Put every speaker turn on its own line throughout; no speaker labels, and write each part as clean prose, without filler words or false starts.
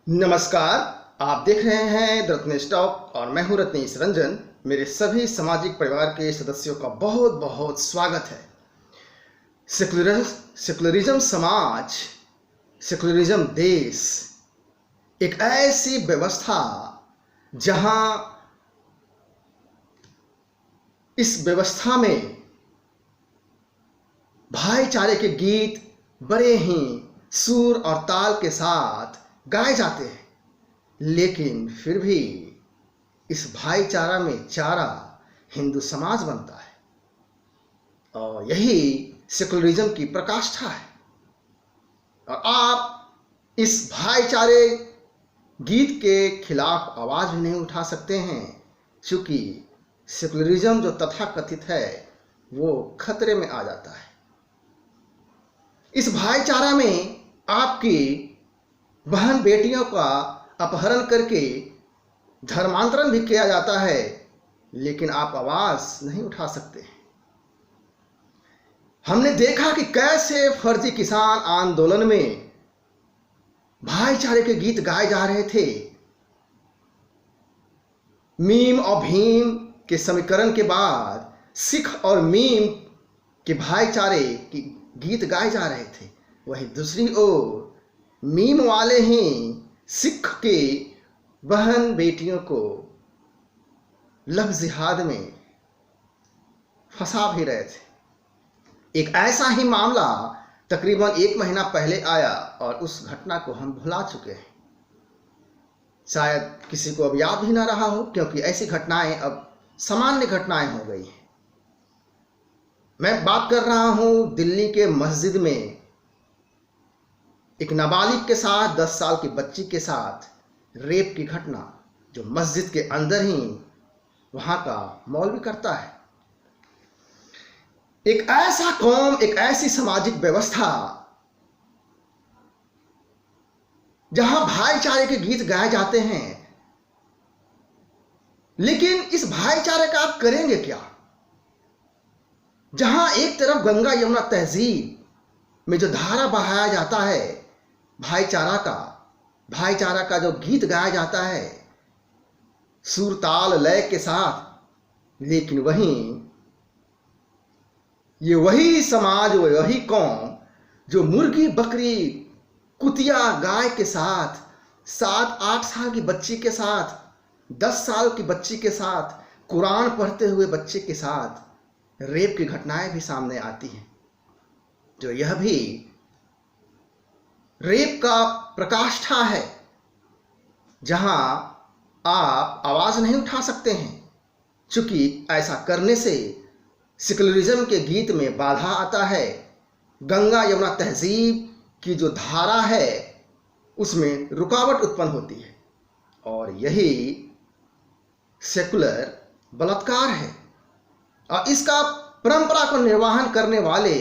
नमस्कार। आप देख रहे हैं द रत्नेश टॉक और मैं हूं रत्नेश रंजन। मेरे सभी सामाजिक परिवार के सदस्यों का बहुत बहुत स्वागत है। सेकुलरिज्म समाज, सेकुलरिज्म देश एक ऐसी व्यवस्था जहां इस व्यवस्था में भाईचारे के गीत बड़े ही सुर और ताल के साथ गाए जाते हैं, लेकिन फिर भी इस भाईचारा में चारा हिंदू समाज बनता है और यही सेकुलरिज्म की प्रकाष्ठा है। और आप इस भाईचारे गीत के खिलाफ आवाज भी नहीं उठा सकते हैं, क्योंकि सेकुलरिज्म जो तथाकथित है वो खतरे में आ जाता है। इस भाईचारा में आपकी बहन बेटियों का अपहरण करके धर्मांतरण भी किया जाता है, लेकिन आप आवाज नहीं उठा सकते। हमने देखा कि कैसे फर्जी किसान आंदोलन में भाईचारे के गीत गाए जा रहे थे। मीम और भीम के समीकरण के बाद सिख और मीम के भाईचारे के गीत गाए जा रहे थे। वहीं दूसरी ओर मीम वाले ही सिख के बहन बेटियों को लव जिहाद में फंसा भी रहे थे। एक ऐसा ही मामला तकरीबन 1 महीना पहले आया और उस घटना को हम भुला चुके हैं। शायद किसी को अब याद भी ना रहा हो, क्योंकि ऐसी घटनाएं अब सामान्य घटनाएं हो गई हैं। मैं बात कर रहा हूं दिल्ली के मस्जिद में एक नाबालिग के साथ 10 साल की बच्ची के साथ रेप की घटना, जो मस्जिद के अंदर ही वहां का मौलवी करता है। एक ऐसा कौम, एक ऐसी सामाजिक व्यवस्था जहां भाईचारे के गीत गाए जाते हैं, लेकिन इस भाईचारे का आप करेंगे क्या? जहां एक तरफ गंगा यमुना तहजीब में जो धारा बहाया जाता है भाईचारा का जो गीत गाया जाता है सुर ताल लय के साथ, लेकिन ये वही समाज, वही कौम जो मुर्गी बकरी कुतिया गाय के साथ, 7-8 साल की बच्ची के साथ, 10 साल की बच्ची के साथ, कुरान पढ़ते हुए बच्चे के साथ रेप की घटनाएं भी सामने आती हैं, जो यह भी रेप का प्रकाष्ठा है, जहां आप आवाज नहीं उठा सकते हैं, क्योंकि ऐसा करने से सेकुलरिज्म के गीत में बाधा आता है। गंगा यमुना तहजीब की जो धारा है उसमें रुकावट उत्पन्न होती है, और यही सेकुलर बलात्कार है। और इसका परंपरा को निर्वाहन करने वाले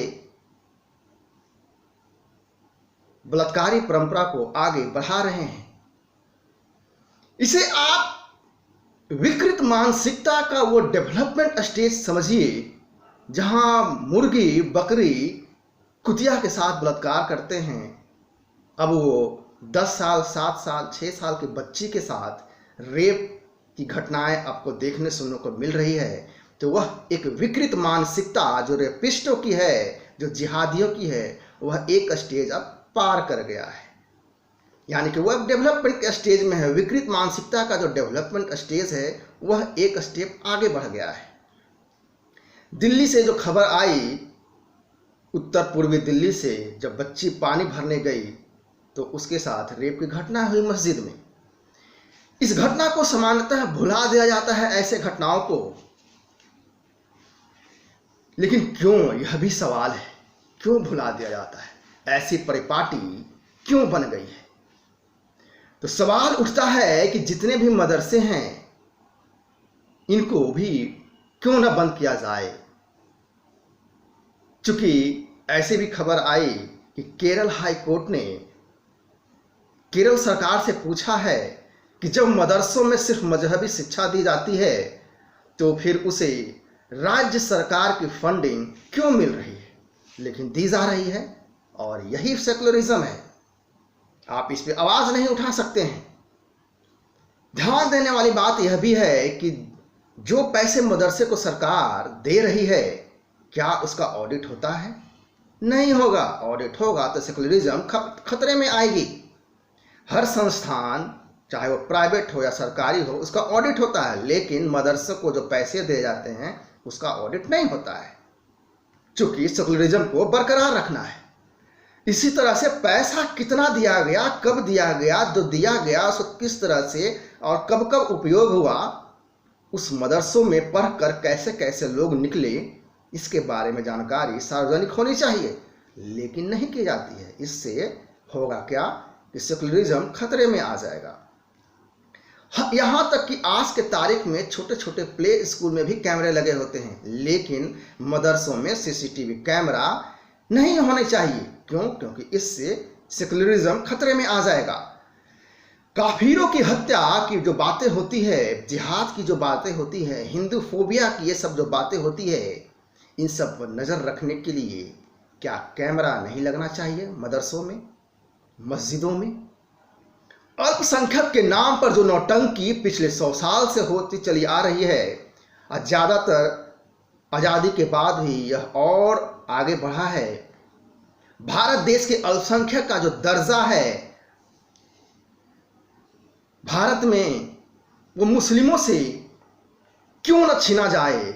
बलात्कारी परंपरा को आगे बढ़ा रहे हैं। इसे आप विकृत मानसिकता का वो डेवलपमेंट स्टेज समझिए, जहां मुर्गी बकरी कुतिया के साथ बलात्कार करते हैं। अब वो 10 साल, 7 साल, 6 साल की बच्ची के साथ रेप की घटनाएं आपको देखने सुनने को मिल रही है, तो वह एक विकृत मानसिकता जो रेपिस्टों की है, जो जिहादियों की है, वह एक स्टेज अब पार कर गया है। यानी कि वह डेवलपमेंट के स्टेज में है। विकृत मानसिकता का जो डेवलपमेंट स्टेज है वह एक स्टेप आगे बढ़ गया है। दिल्ली से जो खबर आई, उत्तर पूर्वी दिल्ली से, जब बच्ची पानी भरने गई तो उसके साथ रेप की घटना हुई मस्जिद में। इस घटना को सामान्यतः भुला दिया जाता है, ऐसे घटनाओं को। लेकिन क्यों, यह भी सवाल है, क्यों भुला दिया जाता है? ऐसी परिपाटी क्यों बन गई है? तो सवाल उठता है कि जितने भी मदरसे हैं, इनको भी क्यों ना बंद किया जाए। चूंकि ऐसे भी खबर आई कि केरल हाई कोर्ट ने केरल सरकार से पूछा है कि जब मदरसों में सिर्फ मजहबी शिक्षा दी जाती है, तो फिर उसे राज्य सरकार की फंडिंग क्यों मिल रही है? लेकिन दी जा रही है, और यही सेकुलरिज्म है। आप इस पे आवाज नहीं उठा सकते हैं। ध्यान देने वाली बात यह भी है कि जो पैसे मदरसे को सरकार दे रही है, क्या उसका ऑडिट होता है? नहीं होगा। ऑडिट होगा तो सेकुलरिज्म खतरे में आएगी। हर संस्थान, चाहे वो प्राइवेट हो या सरकारी हो, उसका ऑडिट होता है, लेकिन मदरसे को जो पैसे दिए जाते हैं उसका ऑडिट नहीं होता है, चूंकि सेकुलरिज्म को बरकरार रखना है। इसी तरह से पैसा कितना दिया गया, कब दिया गया, जो दिया गया उसको किस तरह से और कब कब उपयोग हुआ, उस मदरसों में पढ़कर कैसे कैसे लोग निकले, इसके बारे में जानकारी सार्वजनिक होनी चाहिए, लेकिन नहीं की जाती है। इससे होगा क्या कि सेकुलरिज्म खतरे में आ जाएगा। यहां तक कि आज के तारीख में छोटे छोटे प्ले स्कूल में भी कैमरे लगे होते हैं, लेकिन मदरसों में सीसीटीवी कैमरा नहीं होने चाहिए। क्यों? क्योंकि इससे सेकुलरिज्म खतरे में आ जाएगा। काफिरों की हत्या की जो बातें होती है, जिहाद की जो बातें होती है, हिंदू फोबिया की ये सब जो बातें होती है, इन सब पर नजर रखने के लिए क्या कैमरा नहीं लगना चाहिए मदरसों में, मस्जिदों में? अल्पसंख्यक के नाम पर जो नौटंकी पिछले 100 साल से होती चली आ रही है, और ज्यादातर आजादी के बाद भी यह और आगे बढ़ा है। भारत देश के अल्पसंख्यक का जो दर्जा है भारत में, वो मुस्लिमों से क्यों न छीना जाए,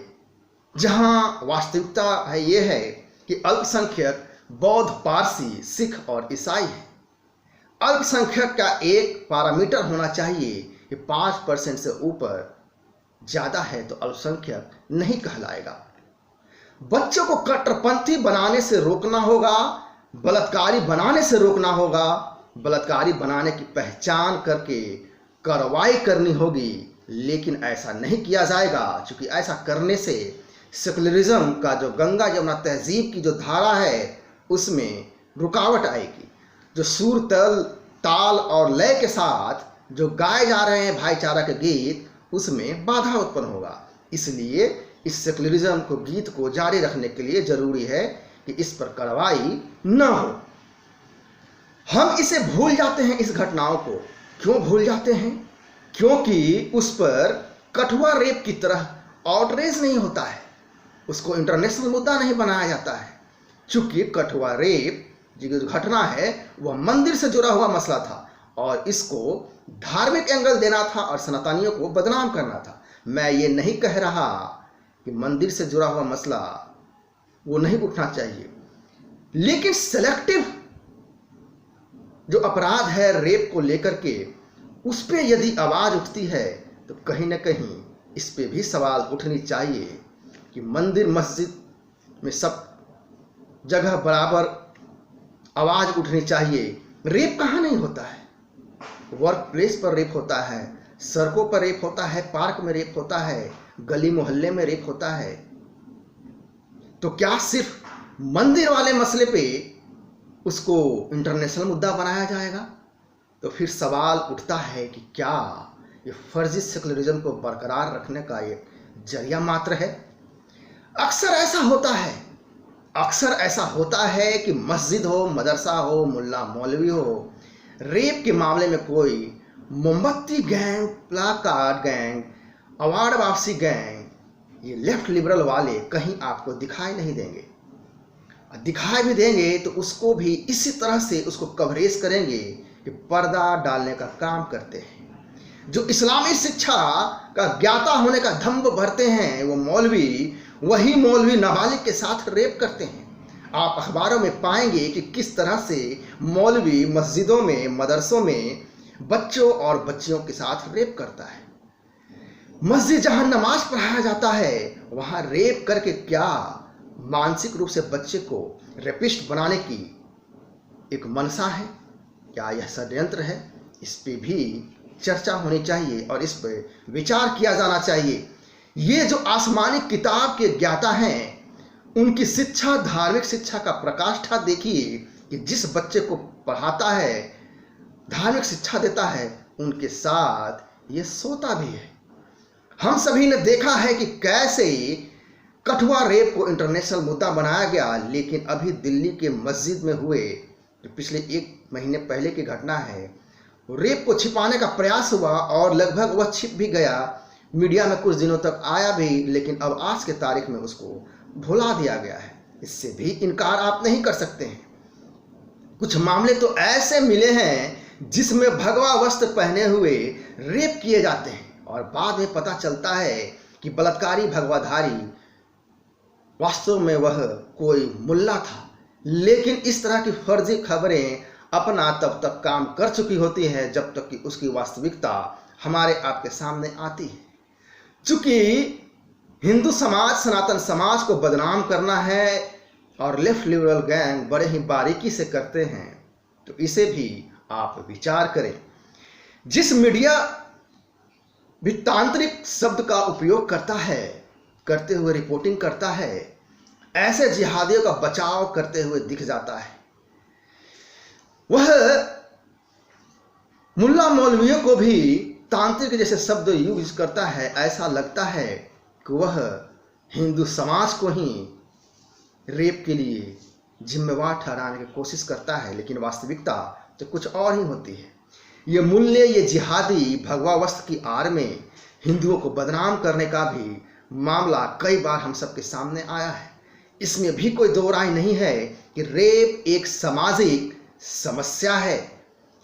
जहां वास्तविकता है ये है कि अल्पसंख्यक बौद्ध, पारसी, सिख और ईसाई है। अल्पसंख्यक का एक पैरामीटर होना चाहिए कि 5% से ऊपर, ज्यादा है तो अल्पसंख्यक नहीं कहलाएगा। बच्चों को कट्टरपंथी बनाने से रोकना होगा, बलात्कारी बनाने से रोकना होगा, बलात्कारी बनाने की पहचान करके कार्रवाई करनी होगी, लेकिन ऐसा नहीं किया जाएगा, क्योंकि ऐसा करने से सेकुलरिज्म का जो गंगा यमुना तहजीब की जो धारा है उसमें रुकावट आएगी। जो सुर, ताल और लय के साथ जो गाए जा रहे हैं भाईचारा के गीत, उसमें बाधा उत्पन्न होगा। इसलिए इस सेकुलरिज्म को, गीत को जारी रखने के लिए जरूरी है कि इस पर कार्रवाई न हो। हम इसे भूल जाते हैं, इस घटनाओं को। क्यों भूल जाते हैं? क्योंकि उस पर कठुआ रेप की तरह आउटरीच नहीं होता है, उसको इंटरनेशनल मुद्दा नहीं बनाया जाता है। चूंकि कठुआ रेप जो घटना है वह मंदिर से जुड़ा हुआ मसला था, और इसको धार्मिक एंगल देना था और सनातनियों को बदनाम करना था। मैं ये नहीं कह रहा कि मंदिर से जुड़ा हुआ मसला वो नहीं उठना चाहिए, लेकिन सेलेक्टिव जो अपराध है रेप को लेकर के, उस पे यदि आवाज उठती है तो कहीं ना कहीं इस पे भी सवाल उठनी चाहिए कि मंदिर मस्जिद में सब जगह बराबर आवाज उठनी चाहिए। रेप कहाँ नहीं होता है? वर्क प्लेस पर रेप होता है, सड़कों पर रेप होता है, पार्क में रेप होता है, गली मोहल्ले में रेप होता है। तो क्या सिर्फ मंदिर वाले मसले पे उसको इंटरनेशनल मुद्दा बनाया जाएगा? तो फिर सवाल उठता है कि क्या ये फर्जी सेकुलरिज्म को बरकरार रखने का एक जरिया मात्र है? अक्सर ऐसा होता है कि मस्जिद हो, मदरसा हो, मुल्ला मौलवी हो, रेप के मामले में कोई मोमबत्ती गैंग, प्लाकार्ड गैंग, अवार्ड वापसी गैंग, ये लेफ्ट लिबरल वाले कहीं आपको दिखाई नहीं देंगे। दिखाई भी देंगे तो उसको भी इसी तरह से उसको कवरेज करेंगे कि पर्दा डालने का काम करते हैं। जो इस्लामी शिक्षा का ज्ञाता होने का दंभ भरते हैं वो मौलवी, वही मौलवी नाबालिग के साथ रेप करते हैं। आप अखबारों में पाएंगे कि किस तरह से मौलवी मस्जिदों में, मदरसों में बच्चों और बच्चियों के साथ रेप करता है। मस्जिद जहां नमाज पढ़ाया जाता है वहां रेप करके क्या मानसिक रूप से बच्चे को रेपिस्ट बनाने की एक मनसा है? क्या यह षड्यंत्र है? इस पे भी चर्चा होनी चाहिए और इस पर विचार किया जाना चाहिए। ये जो आसमानी किताब के ज्ञाता हैं, उनकी शिक्षा, धार्मिक शिक्षा का प्रकाष्ठा देखिए कि जिस बच्चे को पढ़ाता है, धार्मिक शिक्षा देता है, उनके साथ ये सोता भी है। हम सभी ने देखा है कि कैसे कठुआ रेप को इंटरनेशनल मुद्दा बनाया गया, लेकिन अभी दिल्ली के मस्जिद में हुए जो पिछले 1 महीने पहले की घटना है, रेप को छिपाने का प्रयास हुआ और लगभग वह छिप भी गया, मीडिया में कुछ दिनों तक आया भी, लेकिन अब आज के तारीख में उसको भुला दिया गया है। इससे भी इनकार आप नहीं कर सकते हैं। कुछ मामले तो ऐसे मिले हैं जिसमें भगवा वस्त्र पहने हुए रेप किए जाते हैं और बाद में पता चलता है कि बलात्कारी भगवाधारी वास्तव में वह कोई मुल्ला था। लेकिन इस तरह की फर्जी खबरें अपना तब तक काम कर चुकी होती है जब तक कि उसकी वास्तविकता हमारे आपके सामने आती है। चूंकि हिंदू समाज, सनातन समाज को बदनाम करना है और लेफ्ट लिबरल गैंग बड़े ही बारीकी से करते हैं, तो इसे भी आप विचार करें। जिस मीडिया भी तांत्रिक शब्द का उपयोग करता है, करते हुए रिपोर्टिंग करता है, ऐसे जिहादियों का बचाव करते हुए दिख जाता है। वह मुल्ला मौलवियों को भी तांत्रिक जैसे शब्द यूज करता है। ऐसा लगता है कि वह हिंदू समाज को ही रेप के लिए जिम्मेवार ठहराने की कोशिश करता है, लेकिन वास्तविकता तो कुछ और ही होती है। ये मूल्य, ये जिहादी भगवा वस्त्र की आड़ में हिंदुओं को बदनाम करने का भी मामला कई बार हम सबके सामने आया है। इसमें भी कोई दो राय नहीं है कि रेप एक सामाजिक समस्या है,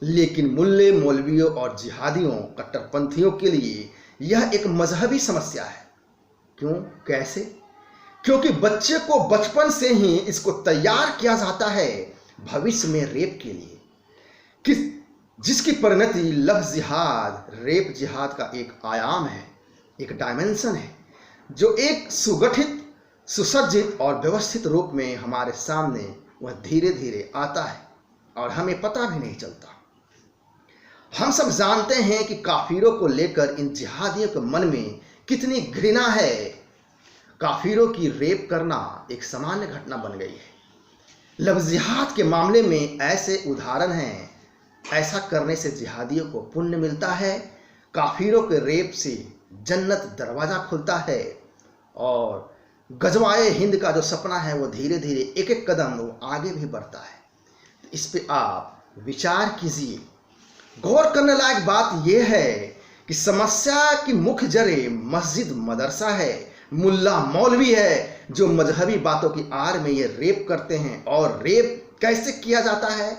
लेकिन मुल्ले, मौलवियों और जिहादियों, कट्टरपंथियों के लिए यह एक मजहबी समस्या है। क्यों? कैसे? क्योंकि बच्चे को बचपन से ही इसको तैयार किया जाता है भविष्य में रेप के लिए, जिसकी परिणति लव जिहाद, रेप जिहाद का एक आयाम है, एक डायमेंशन है, जो एक सुगठित, सुसज्जित और व्यवस्थित रूप में हमारे सामने वह धीरे धीरे आता है और हमें पता भी नहीं चलता। हम सब जानते हैं कि काफिरों को लेकर इन जिहादियों के मन में कितनी घृणा है। काफिरों की रेप करना एक सामान्य घटना बन गई है। लव जिहाद के मामले में ऐसे उदाहरण हैं। ऐसा करने से जिहादियों को पुण्य मिलता है, काफिरों के रेप से जन्नत दरवाजा खुलता है और गजवाए हिंद का जो सपना है वो धीरे धीरे एक एक कदम वो आगे भी बढ़ता है। तो इस पे आप विचार कीजिए। गौर करने लायक बात यह है कि समस्या की मुख्य जड़ें मस्जिद, मदरसा है, मुल्ला मौलवी है, जो मजहबी बातों की आड़ में ये रेप करते हैं और रेप कैसे किया जाता है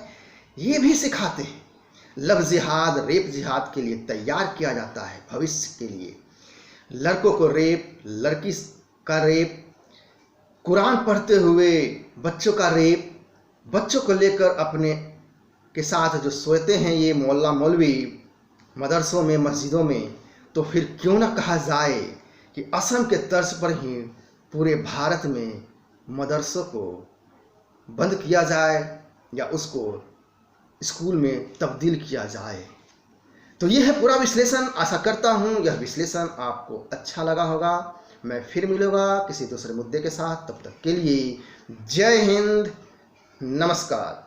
ये भी सिखाते हैं। लव जिहाद, रेप जिहाद के लिए तैयार किया जाता है भविष्य के लिए। लड़कों को रेप, लड़की का रेप, कुरान पढ़ते हुए बच्चों का रेप, बच्चों को लेकर अपने के साथ जो सोते हैं ये मौला मौलवी मदरसों में, मस्जिदों में, तो फिर क्यों ना कहा जाए कि असम के तर्ज पर ही पूरे भारत में मदरसों को बंद किया जाए या उसको स्कूल में तब्दील किया जाए। तो यह है पूरा विश्लेषण। आशा करता हूँ यह विश्लेषण आपको अच्छा लगा होगा। मैं फिर मिलूंगा किसी दूसरे मुद्दे के साथ। तब तक के लिए जय हिंद, नमस्कार।